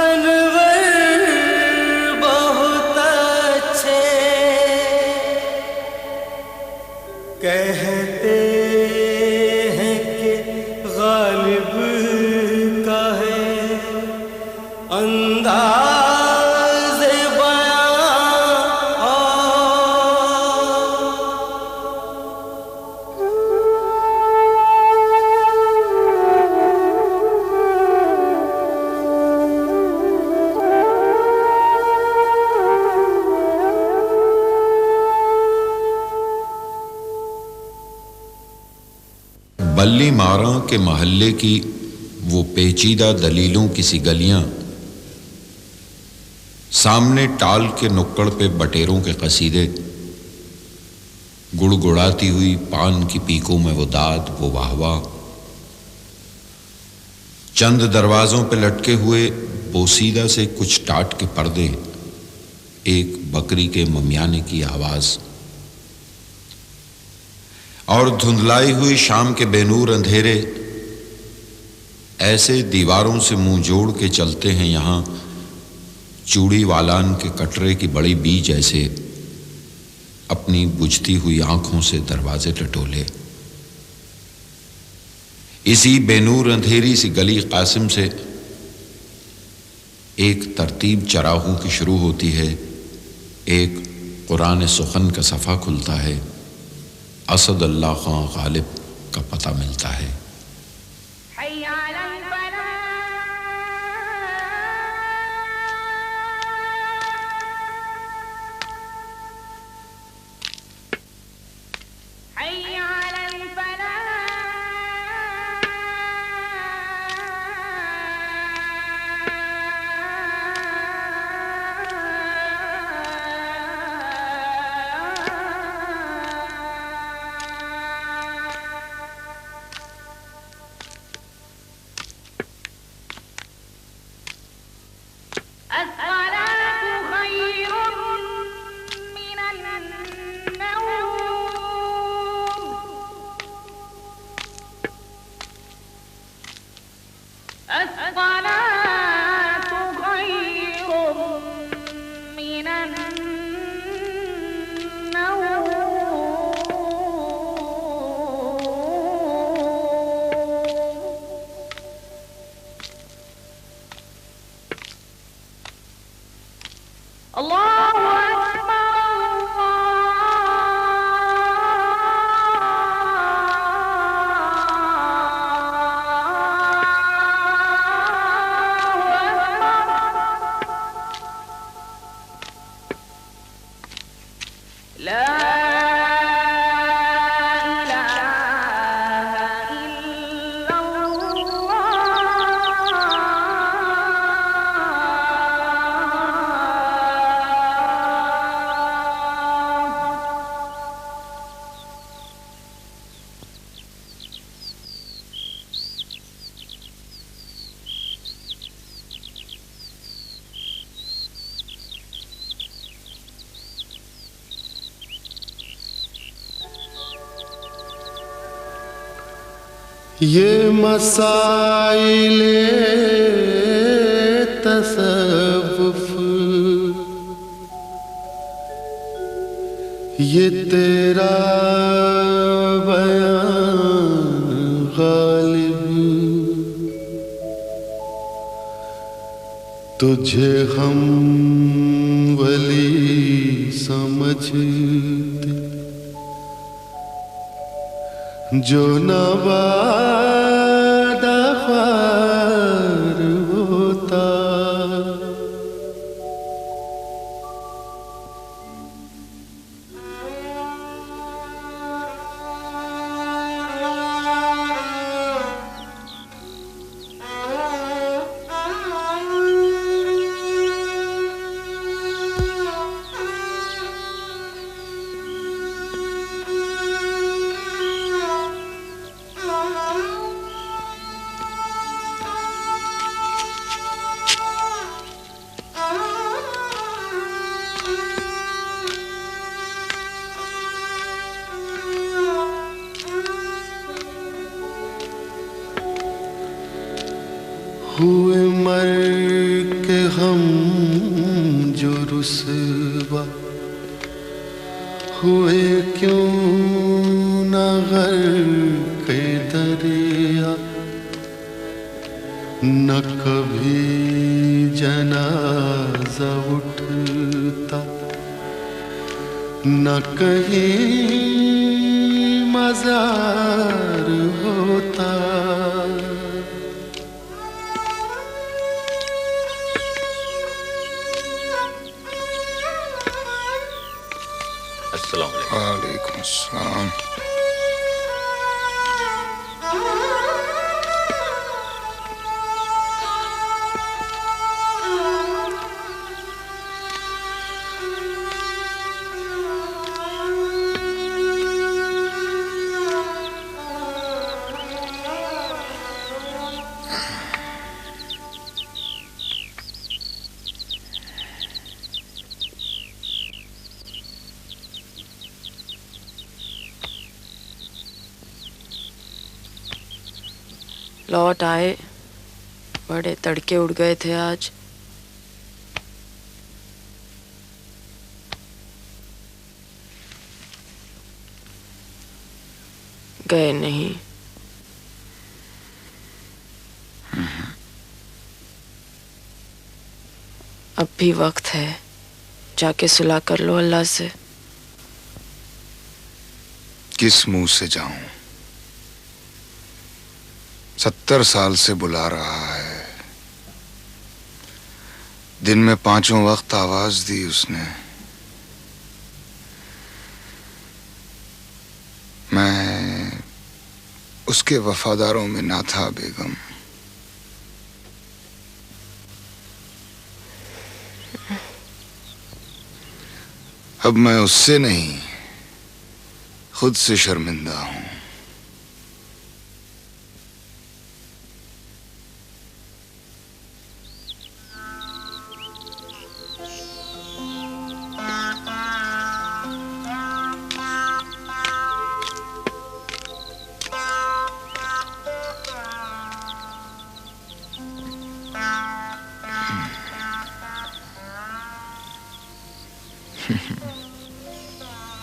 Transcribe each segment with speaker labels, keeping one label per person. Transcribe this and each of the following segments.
Speaker 1: अनवर बहुत अच्छे कहते हैं कि गालिब का है अंदाज़
Speaker 2: बल्ली मारा के महल्ले की वो पेचीदा दलीलों की सी गलियां, सामने टाल के नुक्कड़ पे बटेरों के कसीदे, गुड़गुड़ाती हुई पान की पीकों में वो दाद वो वाहवाह, चंद दरवाजों पे लटके हुए बोसीदा से कुछ टाट के पर्दे, एक बकरी के ममियाने की आवाज और धुंधलाई हुई शाम के बेनूर अंधेरे ऐसे दीवारों से मुंह जोड़ के चलते हैं यहां चूड़ी वालान के कटरे की बड़ी बीज ऐसे अपनी बुझती हुई आंखों से दरवाजे टटोले। इसी बेनूर अंधेरी सी गली कासिम से एक तरतीब चराहों की शुरू होती है, एक कुरान सुखन का सफ़ा खुलता है, असद अल्लाह खां गालिब का पता मिलता है।
Speaker 3: ये मसाइले तसव्वुफ ये तेरा बयान गालिब, तुझे हम वली समझते जो नवादा ख्वार होता। हुए मर के हम जो रुसवा हुए क्यों न गर्क दरिया, न कभी जनाजा उठता न कहीं मजार होता।
Speaker 4: अस्सलाम वालेकुम। अस्सलाम।
Speaker 5: लौट आए, बड़े तड़के उड़ गए थे आज। गए नहीं। अब भी वक्त है, जाके सुलह कर लो अल्लाह से।
Speaker 4: किस मुंह से जाऊं? 70 साल से बुला रहा है। दिन में 5 वक्त आवाज दी उसने। मैं उसके वफादारों में ना था बेगम। अब मैं उससे नहीं, खुद से शर्मिंदा हूं।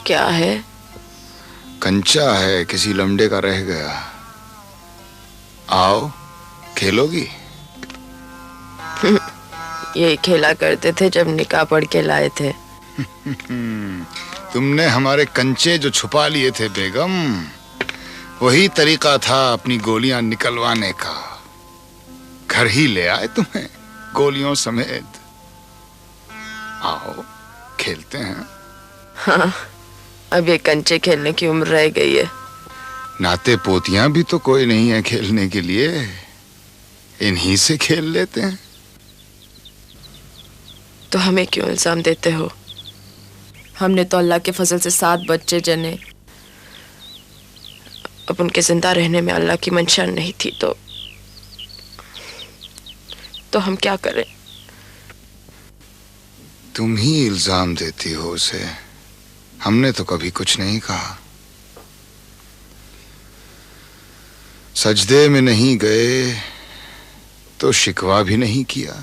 Speaker 5: क्या है?
Speaker 4: कंचा है, किसी लमडे का रह गया। आओ, खेलोगी?
Speaker 5: ये खेला करते थे जब निकाह पढ़ के लाए थे।
Speaker 4: तुमने हमारे कंचे जो छुपा लिए थे बेगम, वही तरीका था अपनी गोलियां निकलवाने का। घर ही ले आए तुम्हें गोलियों समेत। आओ, खेलते हैं।
Speaker 5: हाँ, अब ये कंचे खेलने की उम्र रह गई है।
Speaker 4: नाते पोतियां भी तो कोई नहीं है खेलने के लिए, इन्हीं से खेल लेते हैं।
Speaker 5: तो हमें क्यों इल्जाम देते हो? हमने तो अल्लाह के फजल से 7 बच्चे जने। अब उनके जिंदा रहने में अल्लाह की मंशा नहीं थी तो हम क्या करें?
Speaker 4: तुम ही इल्जाम देती हो उसे, हमने तो कभी कुछ नहीं कहा। सजदे में नहीं गए तो शिकवा भी नहीं किया।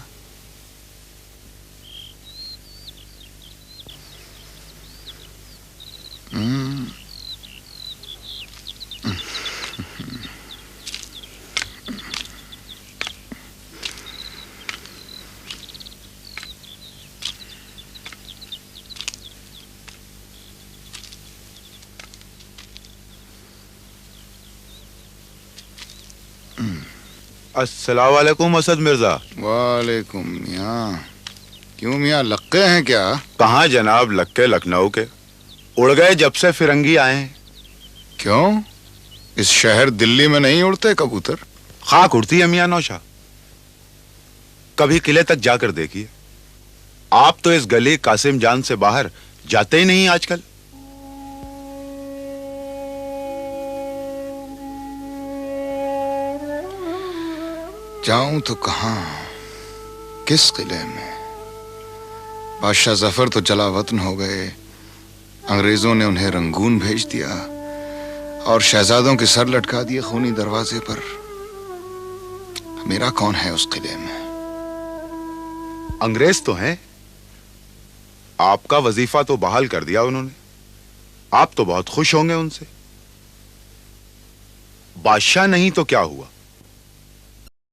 Speaker 6: अस्सलाम वालेकुम असद मिर्जा।
Speaker 4: वालेकुम मियाँ। क्यों मियाँ, लक्के हैं क्या?
Speaker 6: कहाँ जनाब, लक्के लखनऊ के उड़ गए जब से फिरंगी आए हैं।
Speaker 4: क्यों, इस शहर दिल्ली में नहीं उड़ते कबूतर?
Speaker 6: खाक उड़ती है मियाँ नौशा। कभी किले तक जाकर देखिए। आप तो इस गली कासिम जान से बाहर जाते ही नहीं आजकल।
Speaker 4: जाऊं तो कहां, किस किले में? बादशाह जफर तो जला वतन हो गए, अंग्रेजों ने उन्हें रंगून भेज दिया और शहजादों के सर लटका दिए खूनी दरवाजे पर। मेरा कौन है उस किले में?
Speaker 6: अंग्रेज तो हैं, आपका वजीफा तो बहाल कर दिया उन्होंने, आप तो बहुत खुश होंगे उनसे। बादशाह नहीं तो क्या हुआ,